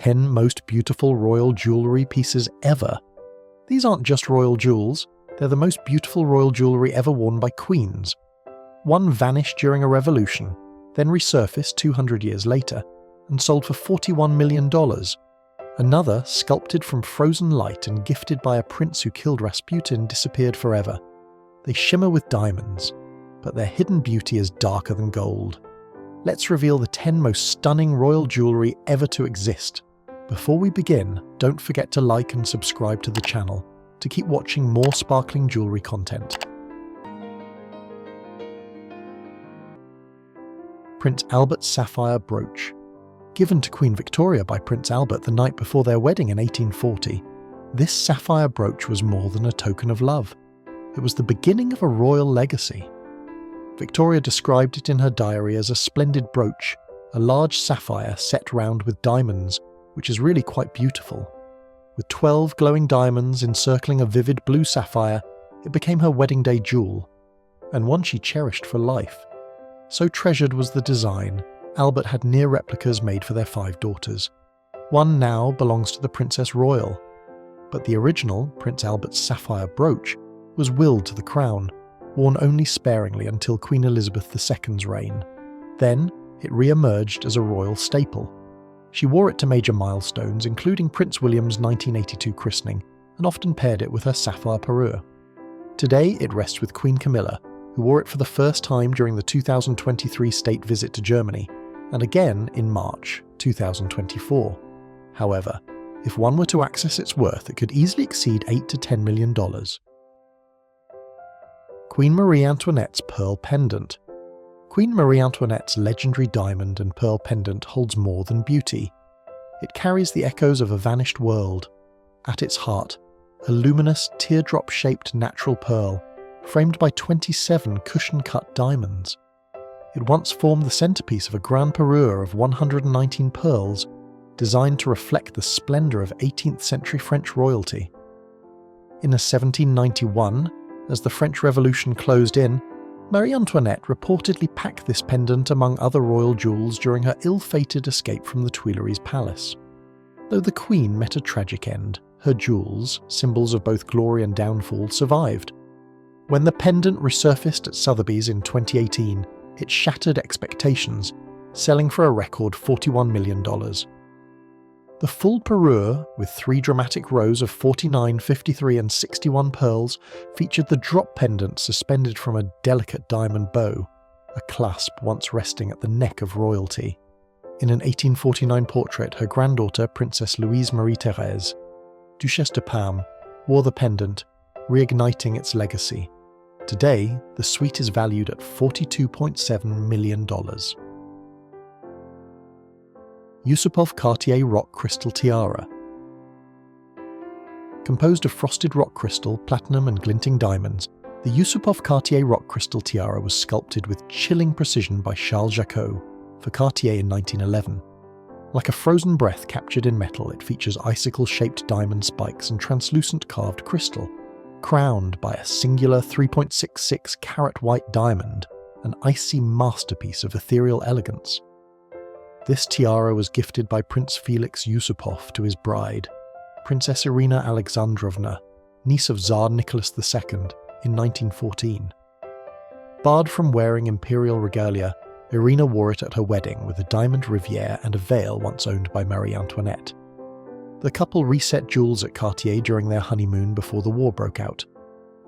10 most beautiful royal jewellery pieces ever. These aren't just royal jewels, they're the most beautiful royal jewellery ever worn by queens. One vanished during a revolution, then resurfaced 200 years later, and sold for $41 million. Another, sculpted from frozen light and gifted by a prince who killed Rasputin, disappeared forever. They shimmer with diamonds, but their hidden beauty is darker than gold. Let's reveal the 10 most stunning royal jewellery ever to exist. Before we begin, don't forget to like and subscribe to the channel to keep watching more sparkling jewellery content. Prince Albert's Sapphire Brooch. Given to Queen Victoria by Prince Albert the night before their wedding in 1840, this sapphire brooch was more than a token of love. It was the beginning of a royal legacy. Victoria described it in her diary as a splendid brooch, a large sapphire set round with diamonds, which is really quite beautiful. With 12 glowing diamonds encircling a vivid blue sapphire, it became her wedding day jewel, and one she cherished for life. So treasured was the design, Albert had near replicas made for their 5 daughters. One now belongs to the Princess Royal, but the original, Prince Albert's sapphire brooch, was willed to the crown, worn only sparingly until Queen Elizabeth II's reign. Then, it re-emerged as a royal staple. She wore it to major milestones, including Prince William's 1982 christening, and often paired it with her sapphire Perur. Today, it rests with Queen Camilla, who wore it for the first time during the 2023 state visit to Germany, and again in March 2024. However, if one were to access its worth, it could easily exceed $8 to $10 million. Queen Marie Antoinette's Pearl Pendant. Queen Marie Antoinette's legendary diamond and pearl pendant holds more than beauty. It carries the echoes of a vanished world. At its heart, a luminous, teardrop-shaped natural pearl, framed by 27 cushion-cut diamonds. It once formed the centerpiece of a grand Perur of 119 pearls, designed to reflect the splendor of 18th century French royalty. In 1791, as the French Revolution closed in, Marie Antoinette reportedly packed this pendant among other royal jewels during her ill-fated escape from the Tuileries Palace. Though the Queen met a tragic end, her jewels, symbols of both glory and downfall, survived. When the pendant resurfaced at Sotheby's in 2018, it shattered expectations, selling for a record $41 million. The full Perur, with 3 dramatic rows of 49, 53 and 61 pearls, featured the drop pendant suspended from a delicate diamond bow, a clasp once resting at the neck of royalty. In an 1849 portrait, her granddaughter, Princess Louise Marie-Thérèse, Duchesse de Parme, wore the pendant, reigniting its legacy. Today, the suite is valued at $42.7 million. Yusupov Cartier Rock Crystal Tiara. Composed of frosted rock crystal, platinum and glinting diamonds, the Yusupov Cartier Rock Crystal Tiara was sculpted with chilling precision by Charles Jacot for Cartier in 1911. Like a frozen breath captured in metal, it features icicle-shaped diamond spikes and translucent carved crystal, crowned by a singular 3.66 carat white diamond, an icy masterpiece of ethereal elegance. This tiara was gifted by Prince Felix Yusupov to his bride, Princess Irina Alexandrovna, niece of Tsar Nicholas II, in 1914. Barred from wearing imperial regalia, Irina wore it at her wedding with a diamond riviere and a veil once owned by Marie Antoinette. The couple reset jewels at Cartier during their honeymoon before the war broke out.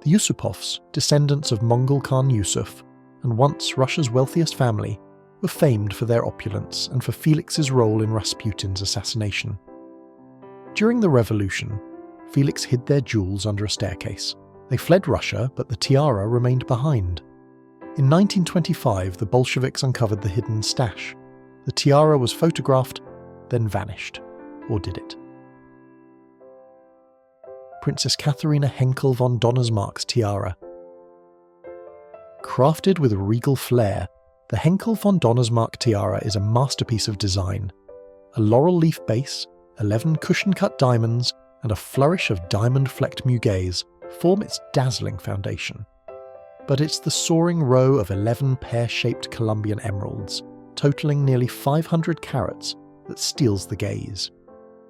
The Yusupovs, descendants of Mongol Khan Yusuf, and once Russia's wealthiest family, were famed for their opulence and for Felix's role in Rasputin's assassination. During the revolution, Felix hid their jewels under a staircase. They fled Russia, but the tiara remained behind. In 1925, the Bolsheviks uncovered the hidden stash. The tiara was photographed, then vanished. Or did it? Princess Katherina Henckel von Donnersmarck's Tiara. Crafted with regal flair, the Henckel von Donnersmarck Tiara is a masterpiece of design. A laurel leaf base, 11 cushion-cut diamonds, and a flourish of diamond-flecked muguets form its dazzling foundation. But it's the soaring row of 11 pear-shaped Colombian emeralds, totaling nearly 500 carats, that steals the gaze.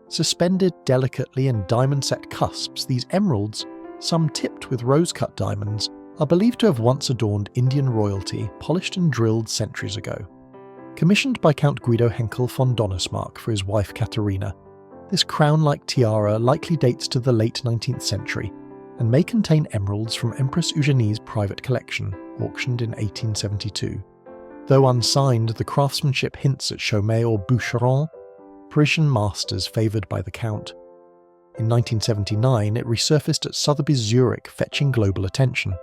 Suspended delicately in diamond-set cusps, these emeralds, some tipped with rose-cut diamonds, are believed to have once adorned Indian royalty, polished and drilled centuries ago. Commissioned by Count Guido Henckel von Donnersmarck for his wife Katherina, this crown-like tiara likely dates to the late 19th century and may contain emeralds from Empress Eugenie's private collection, auctioned in 1872. Though unsigned, the craftsmanship hints at Chaumet or Boucheron, Parisian masters favoured by the Count. In 1979, it resurfaced at Sotheby's Zurich, fetching global attention.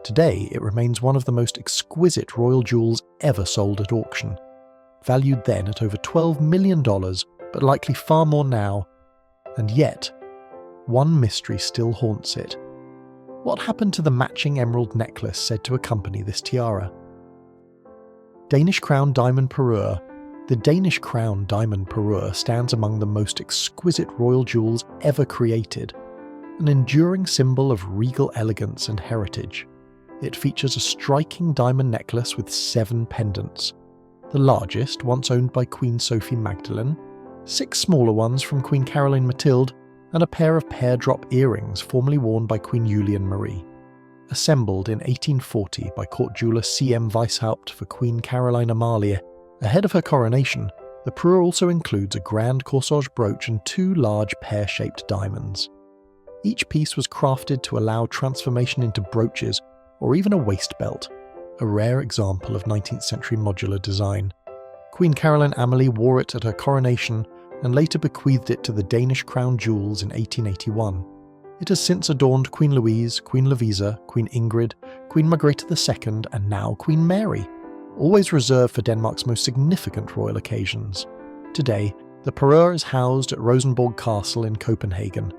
Today, it remains one of the most exquisite royal jewels ever sold at auction, valued then at over $12 million, but likely far more now. And yet, one mystery still haunts it. What happened to the matching emerald necklace said to accompany this tiara? Danish Crown Diamond Perur. The Danish Crown Diamond Perur stands among the most exquisite royal jewels ever created, an enduring symbol of regal elegance and heritage. It features a striking diamond necklace with 7 pendants, the largest once owned by Queen Sophie Magdalene, 6 smaller ones from Queen Caroline Mathilde, and a pair of pear-drop earrings formerly worn by Queen Julian Marie. Assembled in 1840 by court jeweller C.M. Weishaupt for Queen Caroline Amalie, ahead of her coronation, the Perur also includes a grand corsage brooch and 2 large pear-shaped diamonds. Each piece was crafted to allow transformation into brooches or even a waist belt, a rare example of 19th century modular design. Queen Caroline Amalie wore it at her coronation and later bequeathed it to the Danish Crown Jewels in 1881. It has since adorned Queen Louise, Queen Lovisa, Queen Ingrid, Queen Margrethe II, and now Queen Mary, always reserved for Denmark's most significant royal occasions. Today, the Perur is housed at Rosenborg Castle in Copenhagen.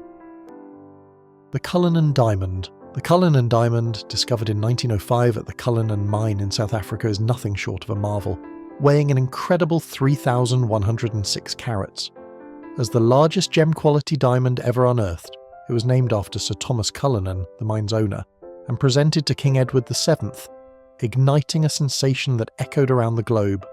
The Cullinan Diamond. The Cullinan Diamond, discovered in 1905 at the Cullinan mine in South Africa, is nothing short of a marvel, weighing an incredible 3,106 carats. As the largest gem-quality diamond ever unearthed, it was named after Sir Thomas Cullinan, the mine's owner, and presented to King Edward VII, igniting a sensation that echoed around the globe.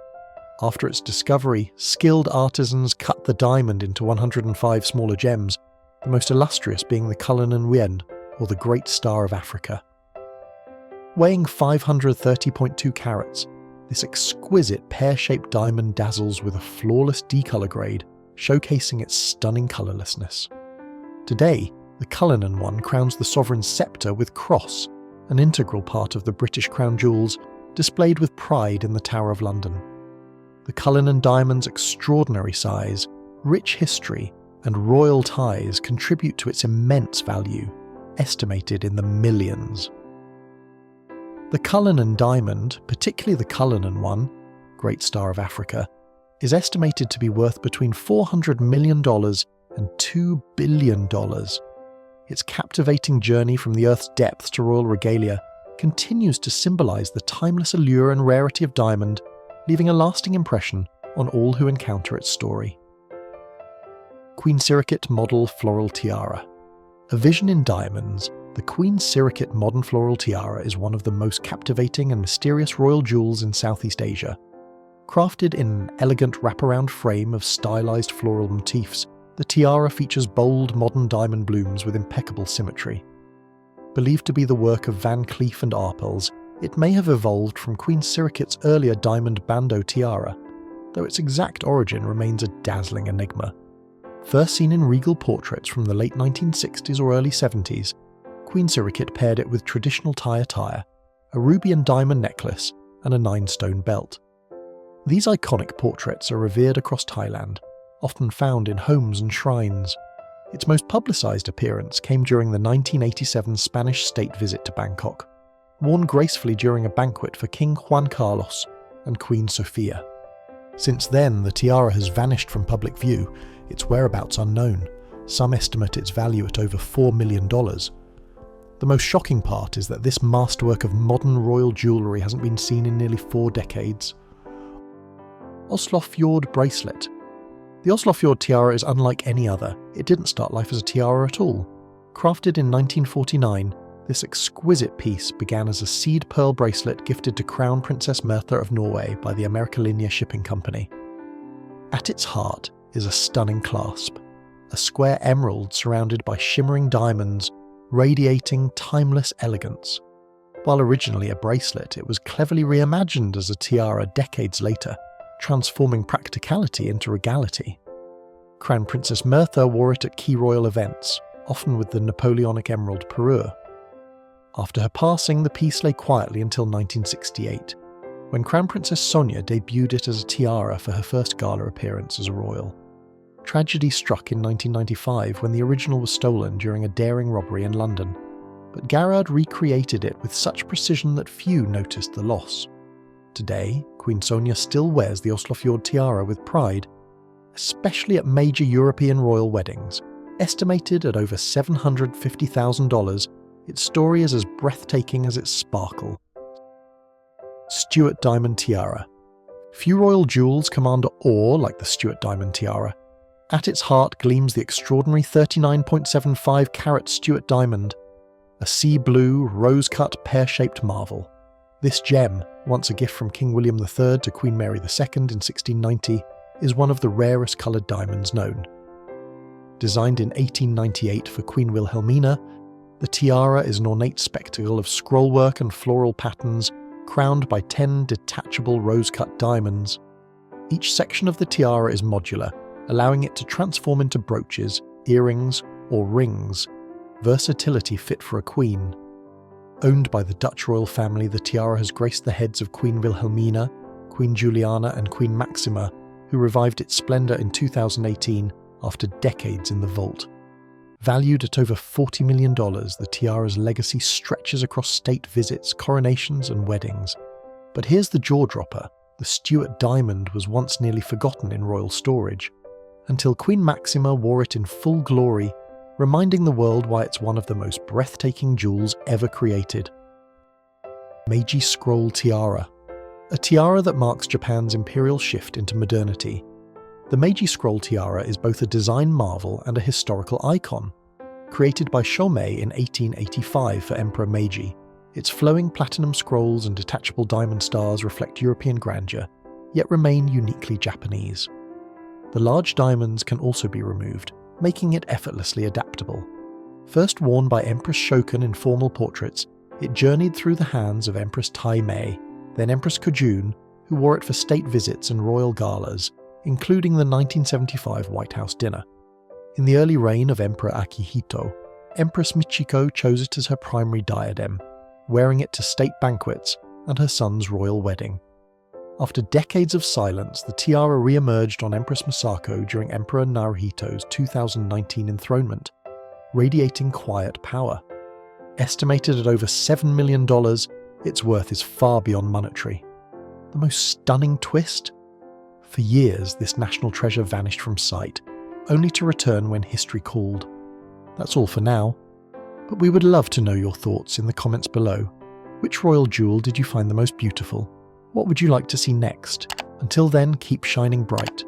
After its discovery, skilled artisans cut the diamond into 105 smaller gems, the most illustrious being the Cullinan Wiend, or the Great Star of Africa. Weighing 530.2 carats, this exquisite pear-shaped diamond dazzles with a flawless D-colour grade, showcasing its stunning colourlessness. Today, the Cullinan one crowns the sovereign's sceptre with cross, an integral part of the British crown jewels, displayed with pride in the Tower of London. The Cullinan diamond's extraordinary size, rich history, and royal ties contribute to its immense value, estimated in the millions. The Cullinan diamond, particularly the Cullinan one, Great Star of Africa, is estimated to be worth between $400 million and $2 billion. Its captivating journey from the Earth's depths to royal regalia continues to symbolise the timeless allure and rarity of diamond, leaving a lasting impression on all who encounter its story. Queen Sirikit Model Floral Tiara. A vision in diamonds, the Queen Sirikit Modern Floral Tiara is one of the most captivating and mysterious royal jewels in Southeast Asia. Crafted in an elegant wraparound frame of stylised floral motifs, the tiara features bold modern diamond blooms with impeccable symmetry. Believed to be the work of Van Cleef and Arpels, it may have evolved from Queen Sirikit's earlier diamond bandeau tiara, though its exact origin remains a dazzling enigma. First seen in regal portraits from the late 1960s or early 70s, Queen Sirikit paired it with traditional tie, a ruby and diamond necklace, and a 9-stone belt. These iconic portraits are revered across Thailand, often found in homes and shrines. Its most publicised appearance came during the 1987 Spanish state visit to Bangkok, worn gracefully during a banquet for King Juan Carlos and Queen Sofia. Since then, the tiara has vanished from public view, its whereabouts unknown. Some estimate its value at over $4 million. The most shocking part is that this masterwork of modern royal jewellery hasn't been seen in nearly 4 decades. Osloaf Bracelet. The Osloaf Tiara is unlike any other. It didn't start life as a tiara at all. Crafted in 1949, this exquisite piece began as a seed pearl bracelet gifted to Crown Princess Märtha of Norway by the Americalinea Shipping Company. At its heart is a stunning clasp, a square emerald surrounded by shimmering diamonds, radiating timeless elegance. While originally a bracelet, it was cleverly reimagined as a tiara decades later, transforming practicality into regality. Crown Princess Mirtha wore it at key royal events, often with the Napoleonic emerald Perur. After her passing, the piece lay quietly until 1968, when Crown Princess Sonia debuted it as a tiara for her first gala appearance as a royal. Tragedy struck in 1995 when the original was stolen during a daring robbery in London, but Garrard recreated it with such precision that few noticed the loss. Today, Queen Sonia still wears the Osloaf tiara with pride, especially at major European royal weddings. Estimated at over $750,000, its story is as breathtaking as its sparkle. Stuart Diamond Tiara. Few royal jewels command awe like the Stuart Diamond Tiara. At its heart gleams the extraordinary 39.75 carat Stuart Diamond, a sea blue, rose-cut, pear-shaped marvel. This gem, once a gift from King William III to Queen Mary II in 1690, is one of the rarest coloured diamonds known. Designed in 1898 for Queen Wilhelmina, the tiara is an ornate spectacle of scrollwork and floral patterns crowned by 10 detachable rose-cut diamonds. Each section of the tiara is modular, allowing it to transform into brooches, earrings, or rings, versatility fit for a queen. Owned by the Dutch royal family, the tiara has graced the heads of Queen Wilhelmina, Queen Juliana and Queen Maxima, who revived its splendour in 2018 after decades in the vault. Valued at over $40 million, the tiara's legacy stretches across state visits, coronations and weddings. But here's the jaw-dropper. The Stuart Diamond was once nearly forgotten in royal storage, until Queen Maxima wore it in full glory, reminding the world why it's one of the most breathtaking jewels ever created. Meiji Scroll Tiara. A tiara that marks Japan's imperial shift into modernity. The Meiji Scroll Tiara is both a design marvel and a historical icon. Created by Shomei in 1885 for Emperor Meiji, its flowing platinum scrolls and detachable diamond stars reflect European grandeur, yet remain uniquely Japanese. The large diamonds can also be removed, making it effortlessly adaptable. First worn by Empress Shokan in formal portraits, it journeyed through the hands of Empress Tai Mei, then Empress Kojun, who wore it for state visits and royal galas, including the 1975 White House dinner. In the early reign of Emperor Akihito, Empress Michiko chose it as her primary diadem, wearing it to state banquets and her son's royal wedding. After decades of silence, the tiara re-emerged on Empress Masako during Emperor Naruhito's 2019 enthronement, radiating quiet power. Estimated at over $7 million, its worth is far beyond monetary. The most stunning twist? For years, this national treasure vanished from sight, only to return when history called. That's all for now, but we would love to know your thoughts in the comments below. Which royal jewel did you find the most beautiful? What would you like to see next? Until then, keep shining bright.